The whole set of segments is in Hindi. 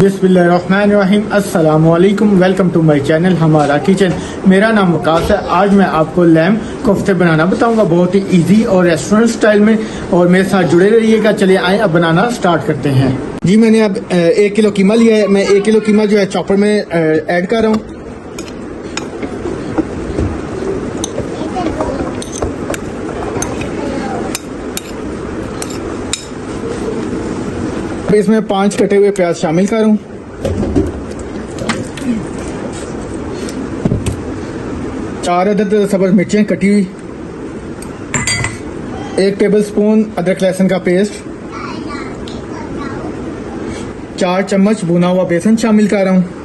बिस्मिल्लाहिर्रहमानिर्रहीम। अस्सलामुअलैकुम। वेलकम टू माय चैनल हमारा किचन। मेरा नाम वकास है। आज मैं आपको लैम कोफ्ते बनाना बताऊंगा, बहुत ही इजी और रेस्टोरेंट स्टाइल में, और मेरे साथ जुड़े रहिएगा। चलिए आए अब बनाना स्टार्ट करते हैं। जी मैंने अब 1 किलो कीमा लिया है। मैं 1 किलो कीमा जो है चॉपर में ऐड कर रहा हूँ। इसमें 5 कटे हुए प्याज शामिल करूं। चार अदद सब्ज मिर्चें कटी हुई, 1 टेबलस्पून अदरक लहसुन का पेस्ट, 4 चम्मच भुना हुआ बेसन शामिल कर रहा हूं।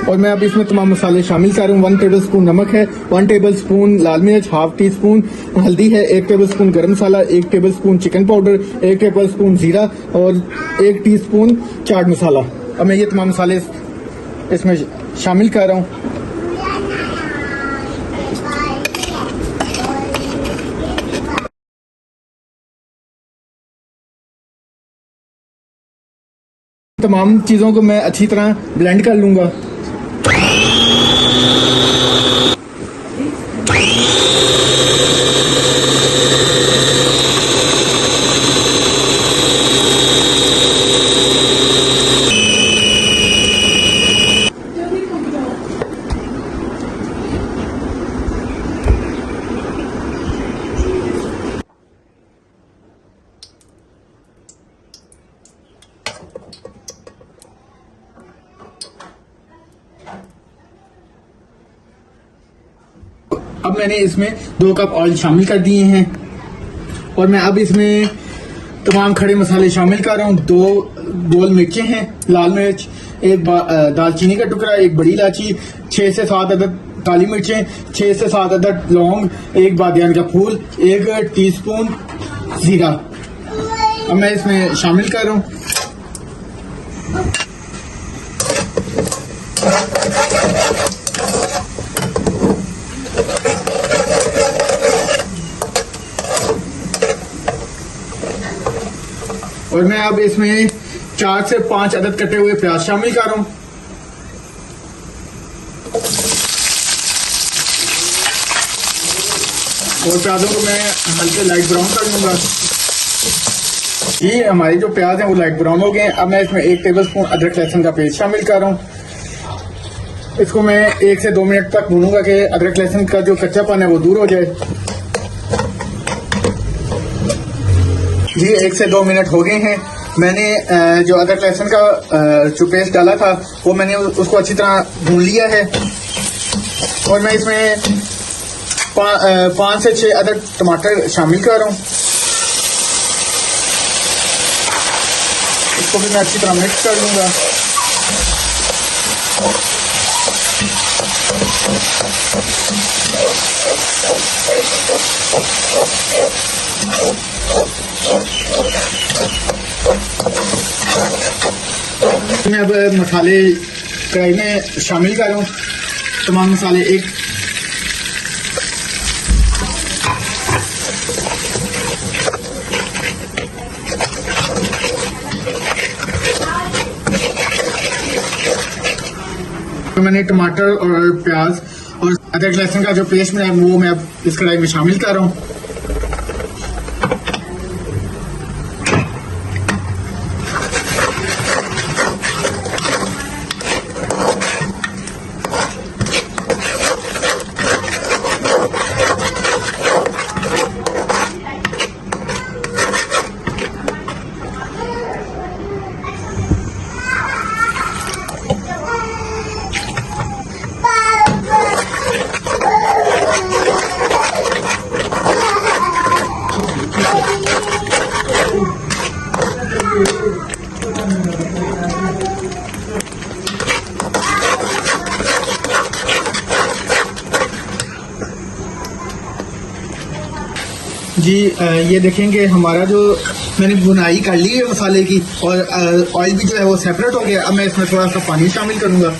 और मैं अब इसमें तमाम मसाले शामिल कर रहा हूँ। 1 टेबलस्पून नमक है, 1 टेबलस्पून लाल मिर्च, हाफ टी स्पून हल्दी है, 1 टेबलस्पून गरम मसाला, 1 टेबलस्पून चिकन पाउडर, 1 टेबलस्पून जीरा और 1 टीस्पून चाट मसाला। अब मैं ये तमाम मसाले इसमें शामिल कर रहा हूँ। तमाम चीज़ों को मैं अच्छी तरह ब्लेंड कर लूँगा। अब मैंने इसमें 2 कप ऑयल शामिल कर दिए हैं और मैं अब इसमें तमाम खड़े मसाले शामिल कर रहा हूँ। 2 गोल मिर्चें हैं, लाल मिर्च, 1 दालचीनी का टुकड़ा, 1 बड़ी इलायची, 6 से 7 अदद काली मिर्चें, 6 से 7 अदद लौंग, 1 बादियान का फूल, 1 टीस्पून जीरा। अब मैं इसमें शामिल कर रहा हूँ। और मैं अब इसमें 4 से 5 अदद कटे हुए प्याज शामिल कर रहा हूं। और प्याजों को मैं हल्के लाइट ब्राउन कर लूंगा। ये हमारी जो प्याज है वो लाइट ब्राउन हो गए हैं। अब मैं इसमें 1 टेबलस्पून अदरक लहसुन का पेस्ट शामिल कर रहा हूं। इसको मैं 1 से 2 मिनट तक भूनूंगा कि अदरक लहसुन का जो कच्चापन है वो दूर हो जाए। जी 1 से 2 मिनट हो गए हैं। मैंने जो अदरक लहसुन का जो पेस्ट डाला था वो मैंने उसको अच्छी तरह भून लिया है। और मैं इसमें 5 से 6 अदद टमाटर शामिल कर रहा हूँ। इसको भी मैं अच्छी तरह मिक्स कर लूँगा। मैं अब मसाले कढ़ाई में शामिल कर रहा हूँ। तमाम मसाले एक तो मैंने टमाटर और प्याज और अदरक लहसुन का जो पेस्ट में है वो मैं अब इस कढ़ाई में शामिल कर रहा हूँ। जी ये देखेंगे हमारा जो मैंने बुनाई कर ली है मसाले की, और ऑयल भी जो है वो सेपरेट हो गया। अब मैं इसमें थोड़ा सा पानी शामिल करूंगा।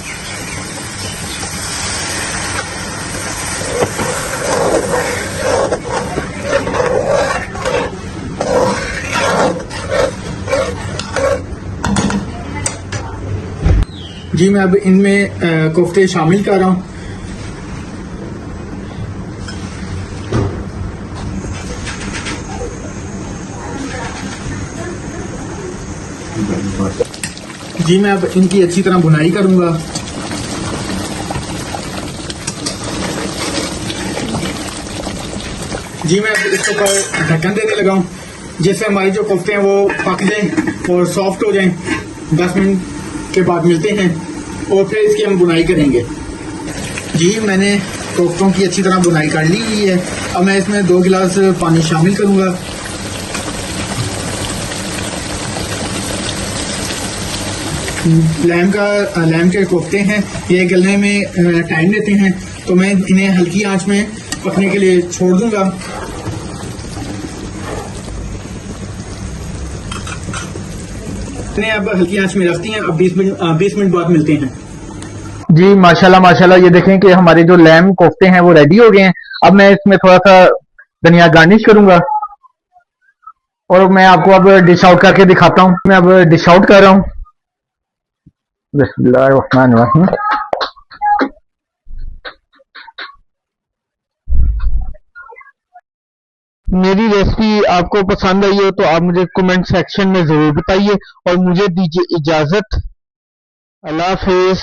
जी मैं अब इनमें कोफ्ते शामिल कर रहा हूँ। जी मैं अब इनकी अच्छी तरह भुनाई करूंगा। जी मैं अब इसके ऊपर ढक्कन देने लगा हूँ जिससे हमारी जो कोफ्ते हैं वो पक जाएं और सॉफ्ट हो जाएं। 10 मिनट के बाद मिलते हैं और फिर इसकी हम बुनाई करेंगे। जी मैंने कोफ्तों की अच्छी तरह बुनाई कर ली हुई है। अब मैं इसमें 2 गिलास पानी शामिल करूंगा। लैम के कोफ्ते हैं, ये गलने में टाइम लेते हैं, तो मैं इन्हें हल्की आंच में पकने के लिए छोड़ दूंगा। इन्हें अब हल्की आंच में रखती हैं। अब 20 मिनट बाद मिलते हैं। जी माशाल्लाह माशाल्लाह, ये देखें कि हमारे जो लैम कोफ्ते हैं वो रेडी हो गए हैं। अब मैं इसमें थोड़ा सा धनिया गार्निश करूंगा और मैं आपको अब डिश आउट करके दिखाता हूँ। मैं अब डिश आउट कर रहा हूँ। बिस्मिल्लाहिर्रहमानिर्रहीम। मेरी रेसिपी आपको पसंद आई हो तो आप मुझे कमेंट सेक्शन में जरूर बताइए और मुझे दीजिए इजाजत। अल्लाह हाफिज।